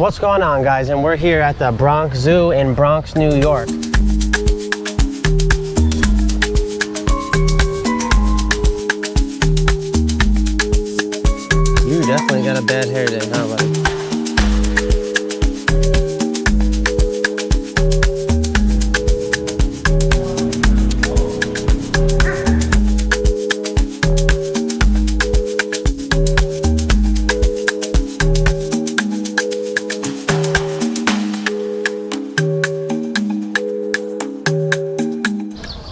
What's going on, guys? And we're here at the Bronx Zoo in Bronx, New York. You definitely got a bad hair day, huh, buddy?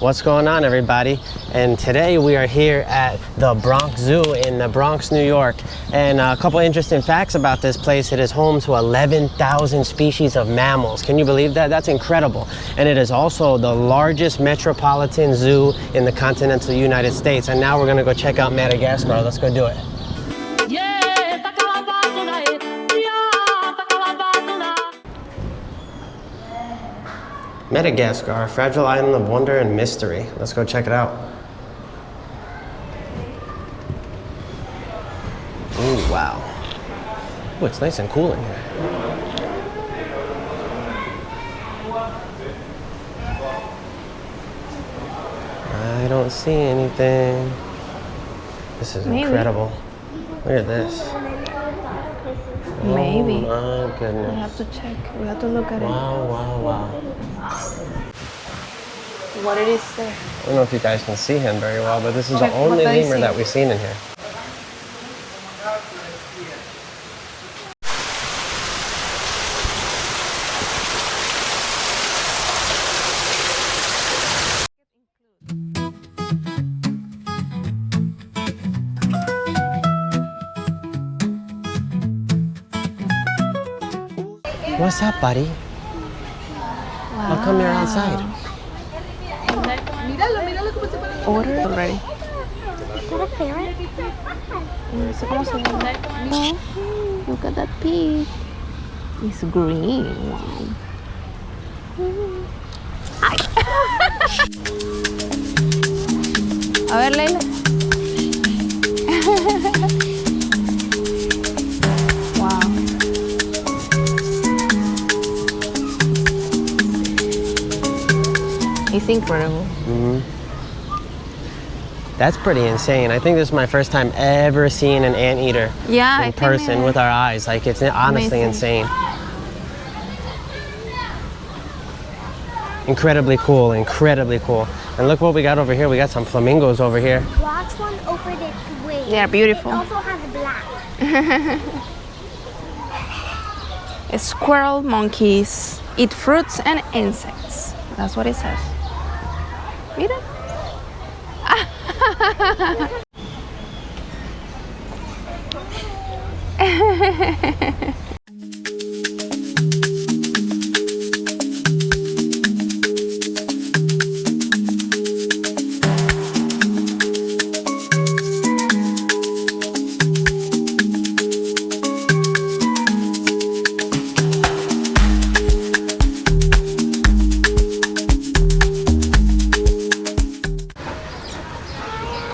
What's going on, everybody? And today we are here at the Bronx Zoo in the Bronx, New York. And a couple interesting facts about this place. It is home to 11,000 species of mammals. Can you believe that? That's incredible. And it is also the largest metropolitan zoo in the continental United States. And now we're gonna go check out Madagascar. Let's go do it. Madagascar, a fragile island of wonder and mystery. Let's go check it out. Ooh, wow. Ooh, it's nice and cool in here. I don't see anything. This is incredible. Look at this. Maybe. Oh my goodness. We have to check. We have to look at it. Wow, wow, wow. What did it say? I don't know if you guys can see him very well, but this is the only lemur that we've seen in here. What's up, buddy? Wow. How come you're outside? Order already. Look at that pig. It's green. Ay. A ver, Leila. Wow. It's incredible. Mm-hmm. That's pretty insane. I think this is my first time ever seeing an anteater in person with our eyes. Like, it's honestly insane. Incredibly cool, incredibly cool. And look what we got over here. We got some flamingos over here. Watch one open its wings. They are beautiful. It also has black. Squirrel monkeys eat fruits and insects. That's what it says. Read it.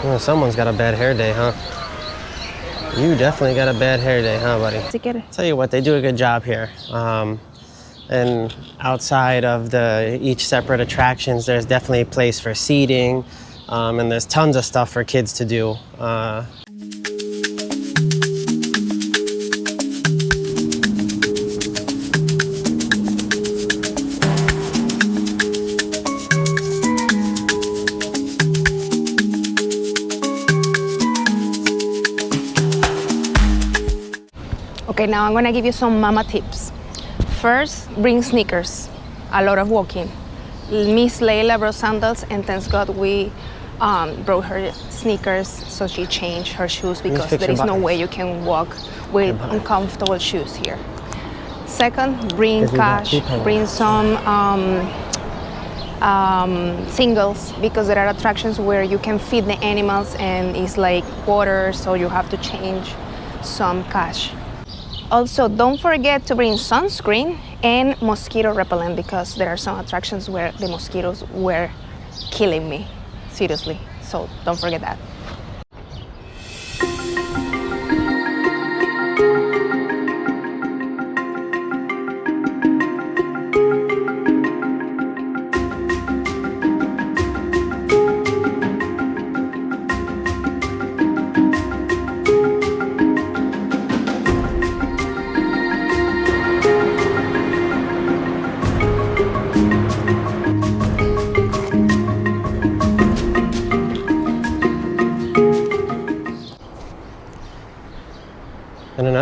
Oh, someone's got a bad hair day, huh? You definitely got a bad hair day, huh, buddy? Tell you what, they do a good job here. And outside of each separate attractions, there's definitely a place for seating, and there's tons of stuff for kids to do. Okay, now I'm gonna give you some mama tips. First, bring sneakers. A lot of walking. Miss Leila brought sandals, and thanks God we brought her sneakers, so she changed her shoes because there is no way you can walk with uncomfortable shoes here. Second, bring cash. Bring some singles, because there are attractions where you can feed the animals and it's like water, so you have to change some cash. Also, don't forget to bring sunscreen and mosquito repellent, because there are some attractions where the mosquitoes were killing me, seriously. So don't forget that.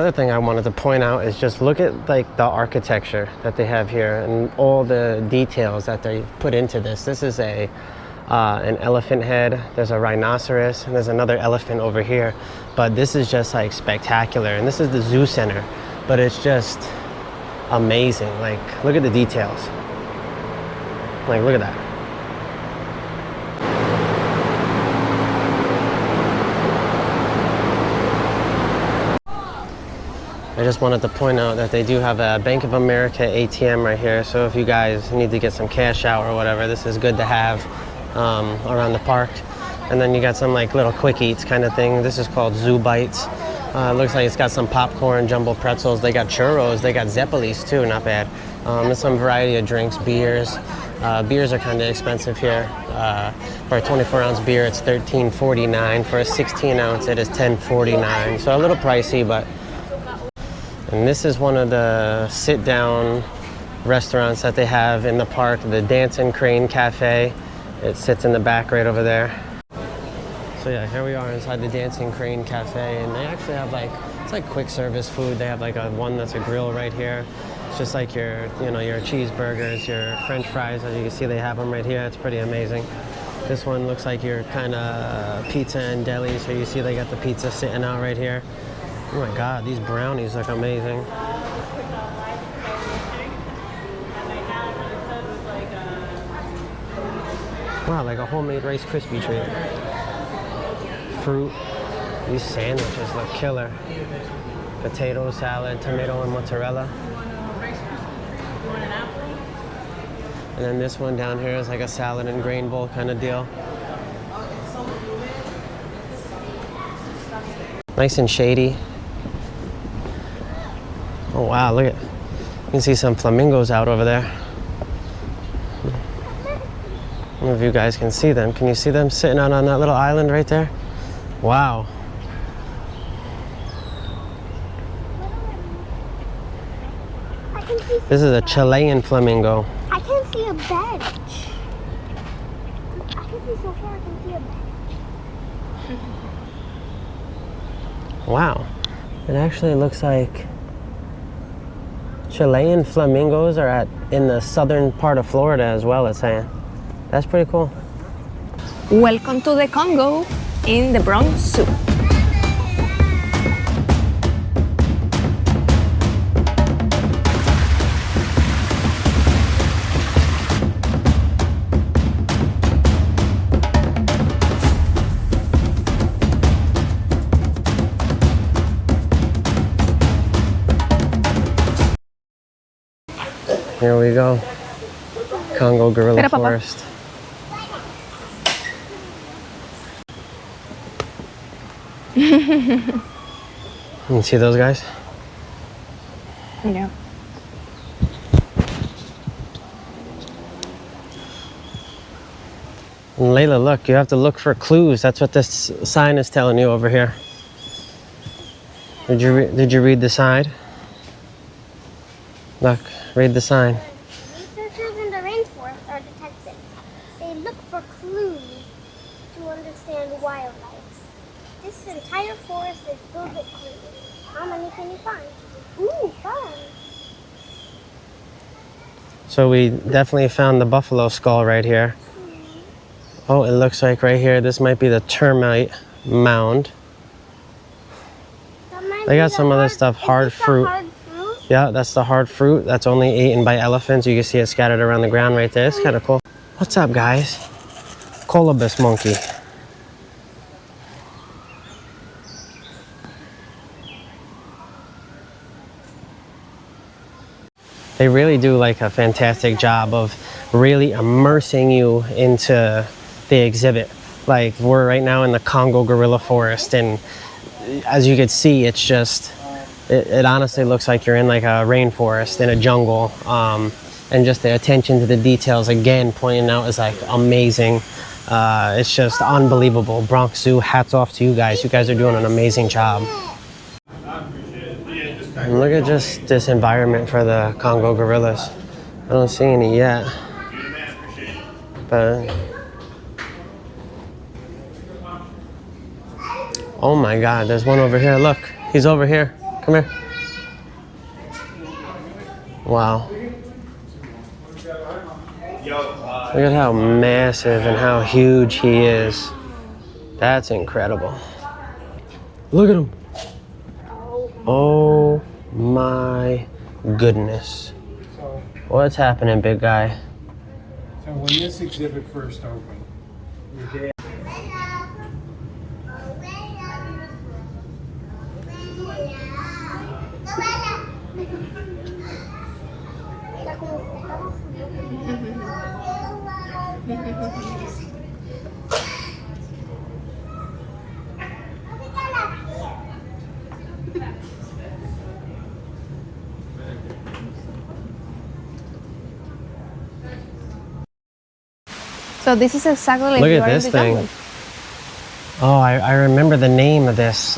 Another thing I wanted to point out is just look at like the architecture that they have here and all the details that they put into this. This is an elephant head, there's a rhinoceros, and there's another elephant over here. But this is just like spectacular, and this is the zoo center, but it's just amazing. Like, look at the details. Like, look at that. I just wanted to point out that they do have a Bank of America ATM right here, so if you guys need to get some cash out or whatever, this is good to have around the park. And then you got some like little quick eats kind of thing. This is called Zoo Bites. It looks like it's got some popcorn, jumbo pretzels. They got churros, they got Zeppelis too, not bad. And some variety of drinks, beers. Beers are kind of expensive here. For a 24-ounce beer, it's $13.49. For a 16-ounce, it is $10.49. So a little pricey, but. And this is one of the sit-down restaurants that they have in the park, the Dancing Crane Cafe. It sits in the back right over there. So yeah, here we are inside the Dancing Crane Cafe, and they actually have like, it's like quick service food. They have like one that's a grill right here. It's just like your, your cheeseburgers, your French fries. As you can see, they have them right here. It's pretty amazing. This one looks like your kind of pizza and deli. So you see they got the pizza sitting out right here. Oh my God, these brownies look amazing. Wow, like a homemade Rice Krispie treat. Fruit. These sandwiches look killer. Potato salad, tomato and mozzarella. And then this one down here is like a salad and grain bowl kind of deal. Nice and shady. Oh wow, look at, you can see some flamingos out over there. I don't know if you guys can see them. Can you see them sitting out on that little island right there? Wow. This is a Chilean flamingo. I can see a bench. I can see so far, I can see a bench. Wow. It actually looks like Chilean flamingos are in the southern part of Florida as well, it's saying. That's pretty cool. Welcome to the Congo in the Bronx Zoo. Here we go. Congo gorilla forest. You see those guys? Yeah. And Layla, look, you have to look for clues. That's what this sign is telling you over here. Did you read the sign? Look, read the sign. Researchers in the rainforest are detectives. They look for clues to understand wildlife. This entire forest is filled with clues. How many can you find? Ooh, 5. So we definitely found the buffalo skull right here. Oh, it looks like right here, this might be the termite mound. They got some other stuff, hard fruit. Yeah, that's the hard fruit. That's only eaten by elephants. You can see it scattered around the ground right there. It's kind of cool. What's up, guys? Colobus monkey. They really do like a fantastic job of really immersing you into the exhibit. Like, we're right now in the Congo gorilla forest, and as you can see, it's just, it honestly looks like you're in like a rainforest, in a jungle. And just the attention to the details, again, pointing out, is like amazing. It's just unbelievable. Bronx Zoo, hats off to you guys. You guys are doing an amazing job. And look at just this environment for the Congo gorillas. I don't see any yet. But oh my God, there's one over here. Look, he's over here. Come here. Wow. Look at how massive and how huge he is. That's incredible. Look at him. Oh my goodness. What's happening, big guy? So when this exhibit first opened, your dad... So this is exactly like Look you at are in this the thing. jungle. Oh, I remember the name of this.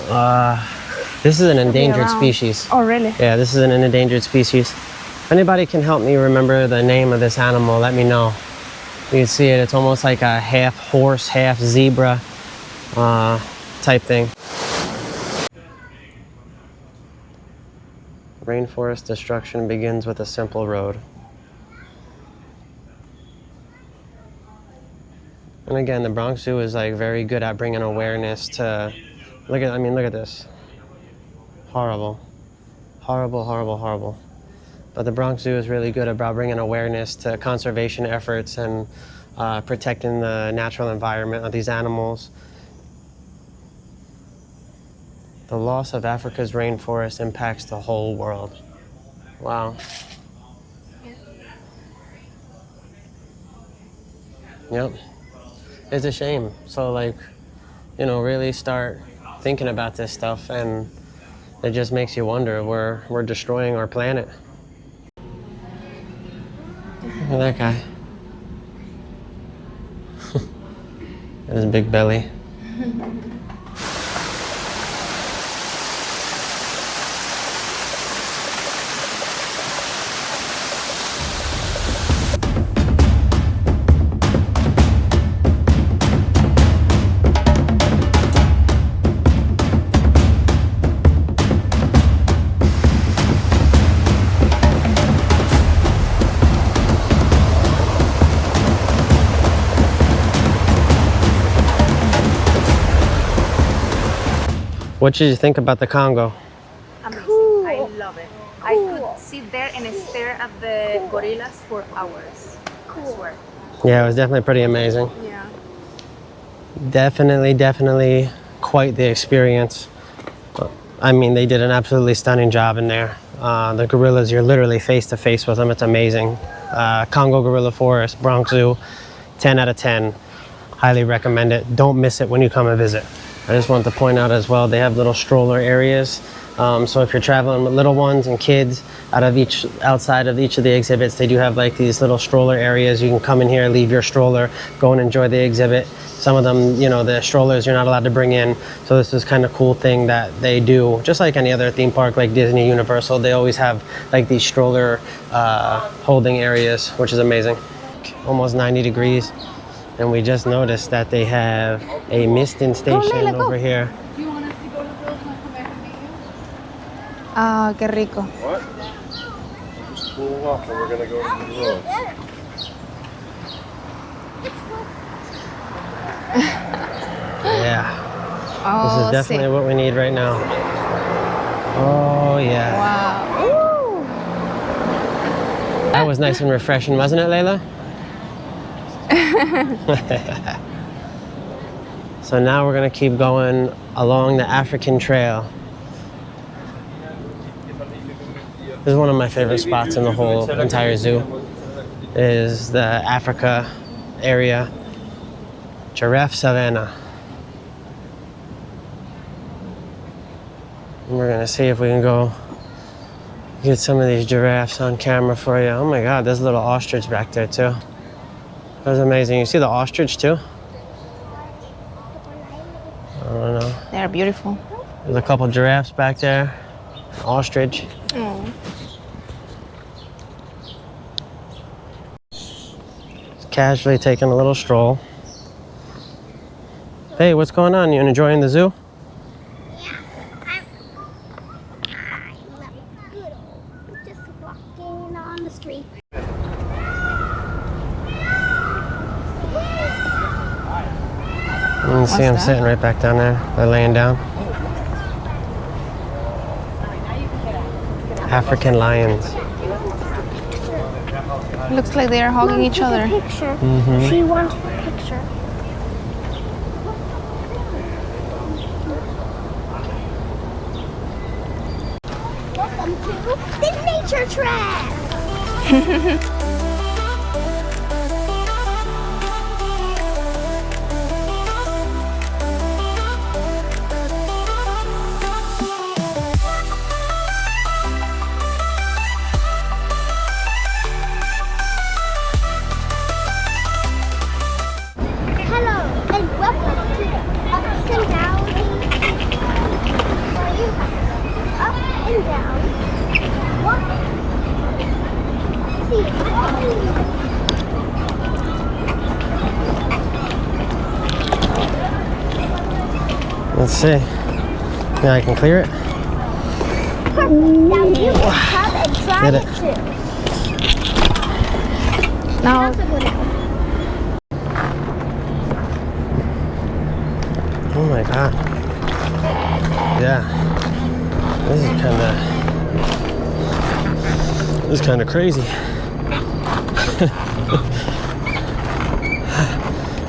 This is an endangered around. species. Oh, really? Yeah, this is an endangered species. If anybody can help me remember the name of this animal, let me know. You can see it. It's almost like a half horse, half zebra type thing. Rainforest destruction begins with a simple road. And again, the Bronx Zoo is like very good at bringing awareness to, look at this. Horrible. Horrible, horrible, horrible. But the Bronx Zoo is really good about bringing awareness to conservation efforts and protecting the natural environment of these animals. The loss of Africa's rainforest impacts the whole world. Wow. Yep. It's a shame. So like, you know, really start thinking about this stuff, and it just makes you wonder, we're destroying our planet. Look at that guy. His big belly. What did you think about the Congo? Amazing. Cool. I love it. I could sit there and stare at the gorillas for hours. I swear. Yeah, it was definitely pretty amazing. Yeah. Definitely quite the experience. I mean, they did an absolutely stunning job in there. The gorillas, you're literally face to face with them. It's amazing. Congo Gorilla Forest, Bronx Zoo, 10 out of 10. Highly recommend it. Don't miss it when you come and visit. I just want to point out as well, they have little stroller areas. So if you're traveling with little ones and kids, outside of each of the exhibits, they do have like these little stroller areas. You can come in here, leave your stroller, go and enjoy the exhibit. Some of them, you know, the strollers you're not allowed to bring in. So this is kind of cool thing that they do. Just like any other theme park like Disney, Universal, they always have like these stroller holding areas, which is amazing. Almost 90 degrees. And we just noticed that they have a misting station over here. Do you want us to go to Bill's and come back and meet you? Ah, qué rico. What? Just cool off and we're gonna go to the road. Yeah, Oh, this is definitely what we need right now. Oh yeah. Wow. That was nice and refreshing, wasn't it, Layla? So now we're gonna keep going along the African Trail. This is one of my favorite spots in the whole entire zoo, is the Africa area, giraffe savanna. And we're gonna see if we can go get some of these giraffes on camera for you. Oh my God, there's a little ostrich back there too. That's amazing. You see the ostrich too? I don't know. They're beautiful. There's a couple giraffes back there. Ostrich. Oh. Just casually taking a little stroll. Hey, what's going on? You enjoying the zoo? history. You can see them sitting right back down there. They're laying down. African lions. Looks like they are hugging each other. Picture. She wants a picture. Welcome to the nature track. Hello and welcome to the ups and downs. Where you up and down, walking, see, Let's see. Yeah, I can clear it. perfect. Now you can come and try Get it it. too. Now, Also go down. Oh my god. Yeah. This is kind of crazy.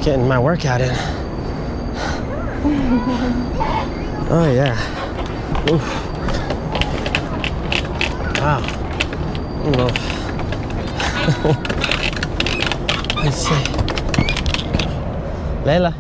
Getting my workout in. Oh yeah. Oof. Wow. No. Let's see. Layla.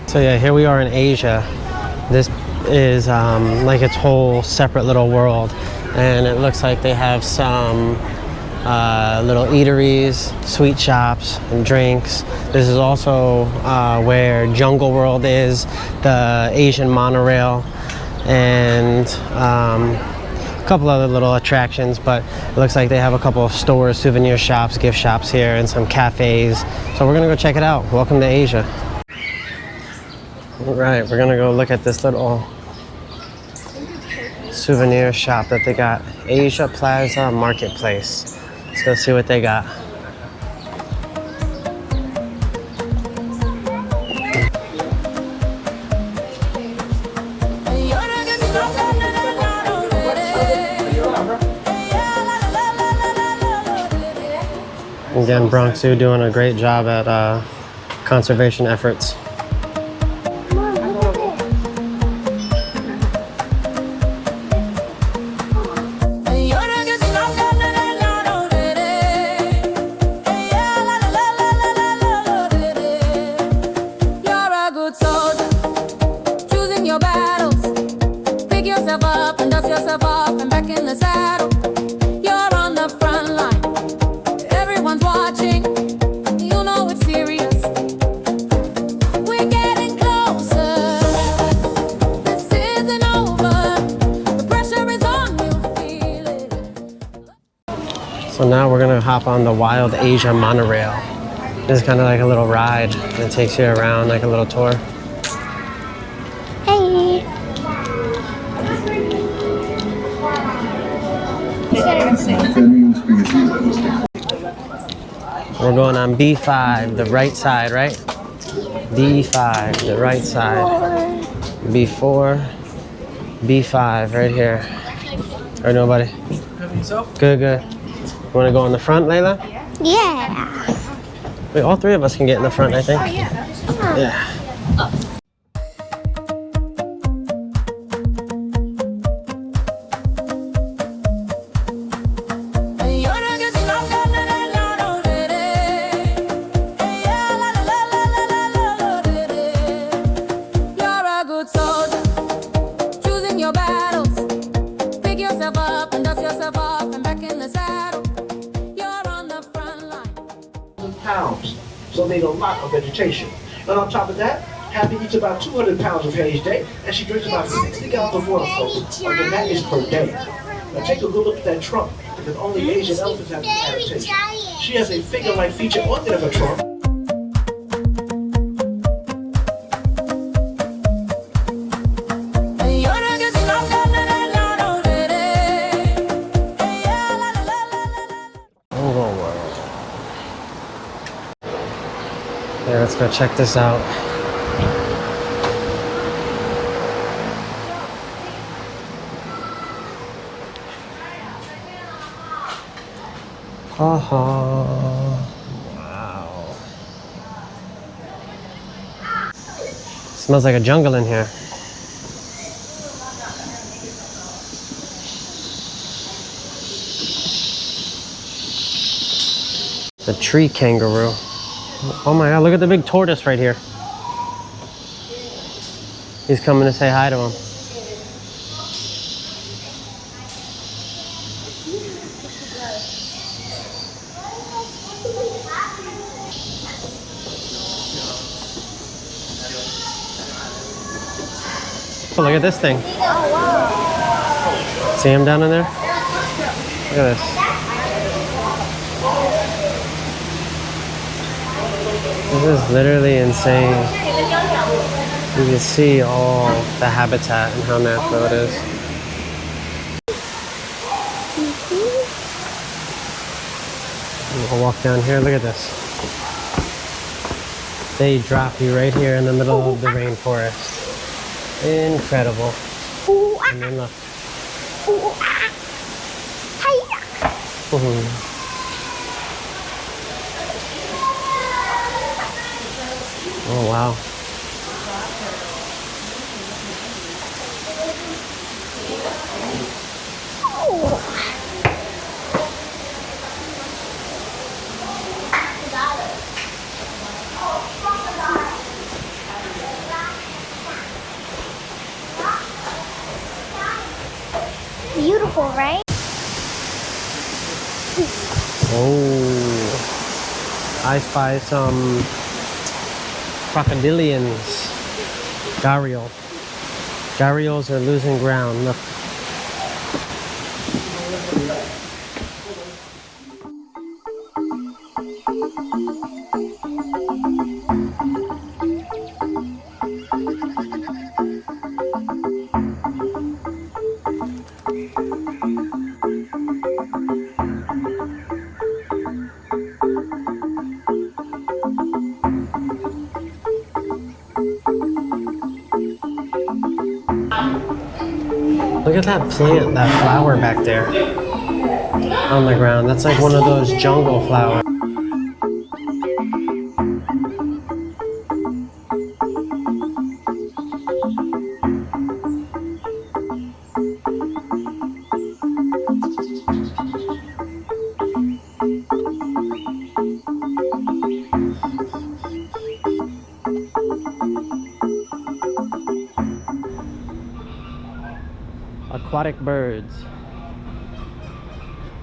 So yeah, here we are in Asia. This is like its whole separate little world, and it looks like they have some little eateries, sweet shops, and drinks. This is also where Jungle World is, the Asian monorail, and a couple other little attractions, but it looks like they have a couple of stores, souvenir shops, gift shops here, and some cafes. So we're gonna go check it out. Welcome to Asia. All right, we're gonna go look at this little souvenir shop that they got. Asia Plaza Marketplace. Let's go see what they got. Again, Bronx Zoo doing a great job at conservation efforts. So now we're gonna hop on the Wild Asia monorail. This is kind of like a little ride. It takes you around like a little tour. Hey. We're going on B5, the right side, right? B5, the right side. B4, B5, right here. All right, nobody? Good, good. You want to go on the front, Layla? Yeah. Wait, all three of us can get in the front, I think. Yeah. so they eat a lot of vegetation. And on top of that, Happy eats about 200 pounds of hay each day, and she drinks about 60 gallons of water, folks. Again, that is per day. Now take a good look at that trunk, because only Asian elephants have this adaptation. She has a finger-like feature on the end of her trunk. Yeah, let's go check this out. Wow. Smells like a jungle in here. The tree kangaroo. Oh my god, look at the big tortoise right here. He's coming to say hi to him. Oh, look at this thing. Oh, wow. See him down in there? Look at this. This is literally insane. You can see all the habitat and how natural it is. We'll walk down here. Look at this. They drop you right here in the middle of the rainforest. Incredible. And then look. Oh wow. Beautiful, right? Oh, I spy some crocodilians. Gharial. Gharials are losing ground. Look. Look at that plant, that flower back there on the ground. That's like one of those jungle flowers. Aquatic birds.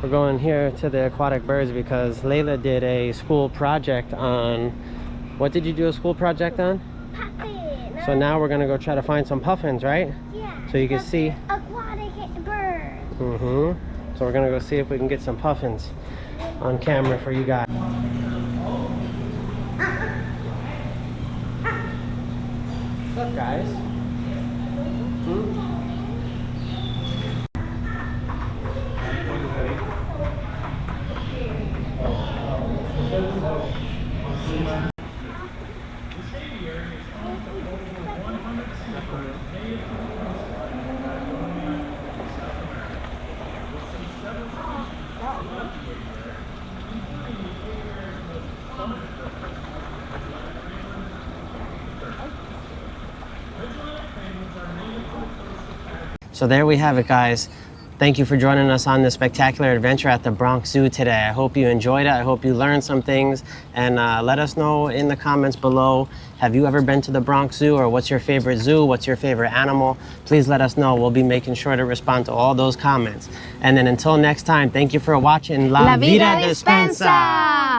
We're going here to the aquatic birds because Layla did a school project on, what did you do a school project on? Puffin. So now we're gonna go try to find some puffins, right? Yeah. So you can see. Aquatic bird. So we're gonna go see if we can get some puffins on camera for you guys. What's up, guys? So there we have it, guys. Thank you for joining us on this spectacular adventure at the Bronx Zoo today. I hope you enjoyed it. I hope you learned some things. And let us know in the comments below, have you ever been to the Bronx Zoo, or what's your favorite zoo? What's your favorite animal? Please let us know. We'll be making sure to respond to all those comments. And then until next time, thank you for watching. La vida dispensa.